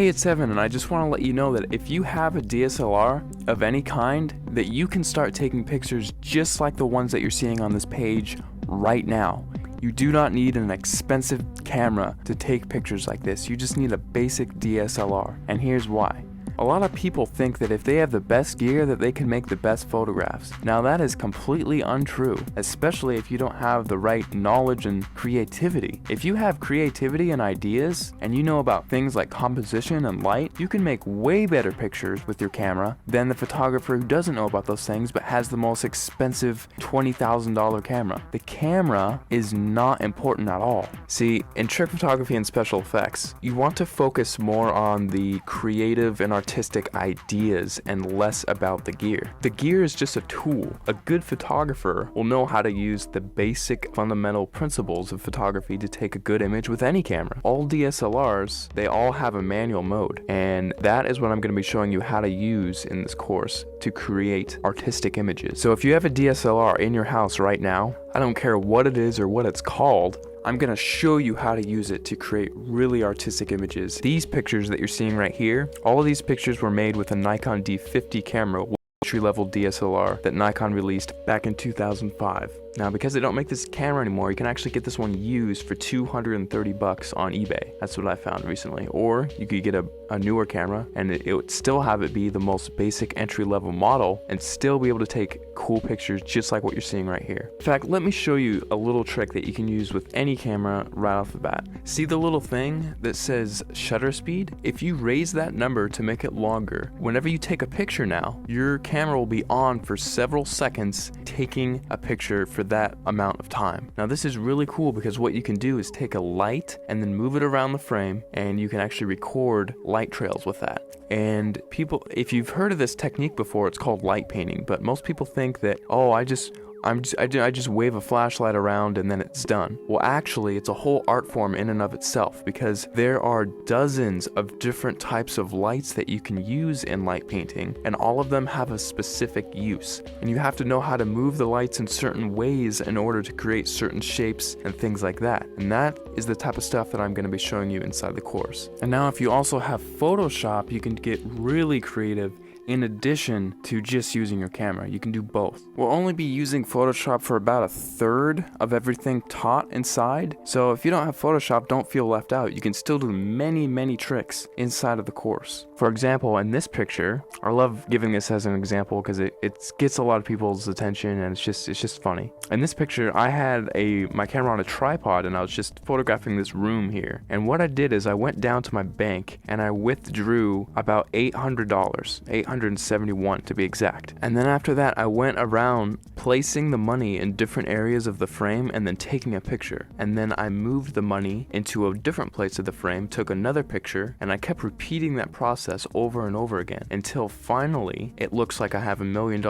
Hey, it's Evan, and I just want to let you know that if you have a DSLR of any kind, that you can start taking pictures just like the ones that you're seeing on this page right now. You do not need an expensive camera to take pictures like this. You just need a basic DSLR, and here's why. A lot of people think that if they have the best gear that they can make the best photographs. Now that is completely untrue, especially if you don't have the right knowledge and creativity. If you have creativity and ideas, and you know about things like composition and light, you can make way better pictures with your camera than the photographer who doesn't know about those things but has the most expensive $20,000 camera. The camera is not important at all. See, in trick photography and special effects, you want to focus more on the creative and artistic ideas and less about the gear. The gear is just a tool. A good photographer will know how to use the basic fundamental principles of photography to take a good image with any camera. All DSLRs, they all have a manual mode, and that is what I'm going to be showing you how to use in this course to create artistic images. So if you have a DSLR in your house right now, I don't care what it is or what it's called, I'm gonna show you how to use it to create really artistic images. These pictures that you're seeing right here, all of these pictures were made with a Nikon D50 camera, entry-level DSLR that Nikon released back in 2005. Now, because they don't make this camera anymore, you can actually get this one used for $230 on eBay. That's what I found recently. Or you could get a newer camera and it would still have it be the most basic entry-level model and still be able to take cool pictures just like what you're seeing right here. In fact, let me show you a little trick that you can use with any camera right off the bat. See the little thing that says shutter speed? If you raise that number to make it longer, whenever you take a picture now, your camera will be on for several seconds taking a picture for that amount of time. Now this is really cool because what you can do is take a light and then move it around the frame, and you can actually record light trails with that. And people, if you've heard of this technique before, it's called light painting, but most people think that, oh, I just wave a flashlight around and then it's done. Well, actually, it's a whole art form in and of itself, because there are dozens of different types of lights that you can use in light painting, and all of them have a specific use. And you have to know how to move the lights in certain ways in order to create certain shapes and things like that. And that is the type of stuff that I'm going to be showing you inside the course. And now if you also have Photoshop, you can get really creative. In addition to just using your camera, you can do both. We'll only be using Photoshop for about a third of everything taught inside. So if you don't have Photoshop, don't feel left out. You can still do many tricks inside of the course. For example, in this picture, I love giving this as an example because it gets a lot of people's attention and it's just funny. In this picture, I had my camera on a tripod and I was just photographing this room here. And what I did is I went down to my bank and I withdrew about $800, $871 to be exact. And then after that, I went around placing the money in different areas of the frame and then taking a picture. And then I moved the money into a different place of the frame, took another picture, and I kept repeating that process over and over again until finally it looks like I have $1 million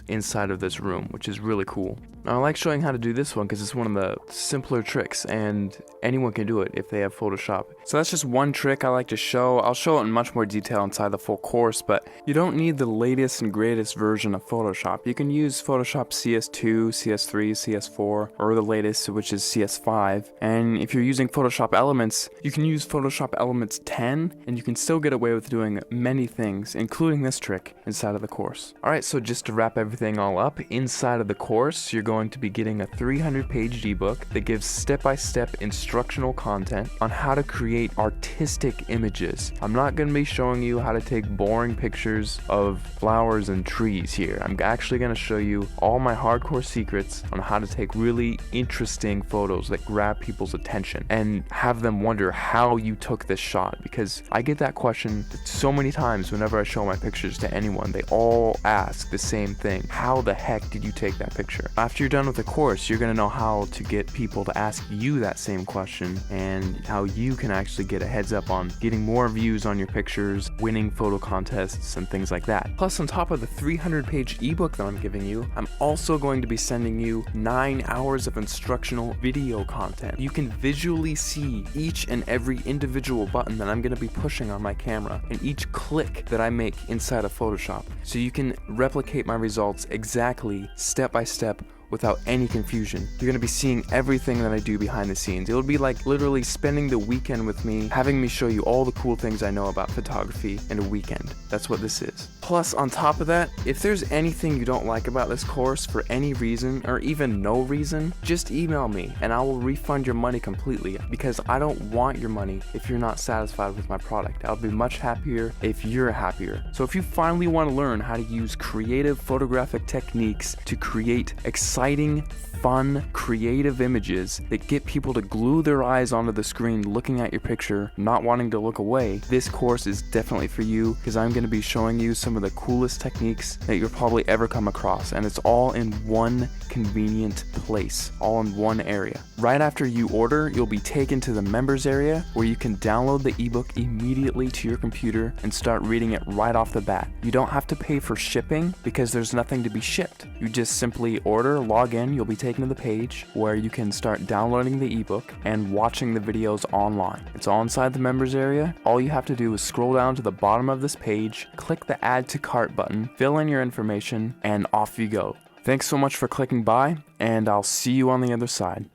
inside of this room, which is really cool. Now, I like showing how to do this one because it's one of the simpler tricks and anyone can do it if they have Photoshop. So that's just one trick I like to show. I'll show it in much more detail inside the full course, but you don't need the latest and greatest version of Photoshop. You can use Photoshop CS2, CS3, CS4, or the latest, which is CS5. And if you're using Photoshop Elements, you can use Photoshop Elements 10, and you can still get away with doing many things, including this trick, inside of the course. Alright, so just to wrap everything all up, inside of the course, you're going to be getting a 300-page ebook that gives step-by-step instructional content on how to create artistic images. I'm not going to be showing you how to take boring pictures of flowers and trees here. I'm actually going to show you all my hardcore secrets on how to take really interesting photos that grab people's attention and have them wonder how you took this shot, because I get that question so many times whenever I show my pictures to anyone. They all ask the same thing: how the heck did you take that picture? After you're done with the course, you're going to know how to get people to ask you that same question and how you can actually get a heads up on getting more views on your pictures, winning photo contests, and things like that. Plus, on top of the 300-page ebook that I'm giving you, I'm also going to be sending you 9 hours of instructional video content. You can visually see each and every individual button that I'm going to be pushing on my camera and each click that I make inside of Photoshop, so you can replicate my results exactly, step by step, without any confusion. You're gonna be seeing everything that I do behind the scenes. It'll be like literally spending the weekend with me, having me show you all the cool things I know about photography in a weekend. That's what this is. Plus, on top of that, if there's anything you don't like about this course for any reason, or even no reason, just email me and I will refund your money completely, because I don't want your money if you're not satisfied with my product. I'll be much happier if you're happier. So if you finally want to learn how to use creative photographic techniques to create exciting, fun, creative images that get people to glue their eyes onto the screen looking at your picture, not wanting to look away, this course is definitely for you, because I'm going to be showing you some of the coolest techniques that you'll probably ever come across, and it's all in one convenient place, all in one area. Right after you order, you'll be taken to the members area where you can download the ebook immediately to your computer and start reading it right off the bat. You don't have to pay for shipping because there's nothing to be shipped. You just simply order, log in, you'll be taken to the page where you can start downloading the ebook and watching the videos online. It's all inside the members area. All you have to do is scroll down to the bottom of this page, click the add to cart button, fill in your information, and off you go. Thanks so much for clicking by, and I'll see you on the other side.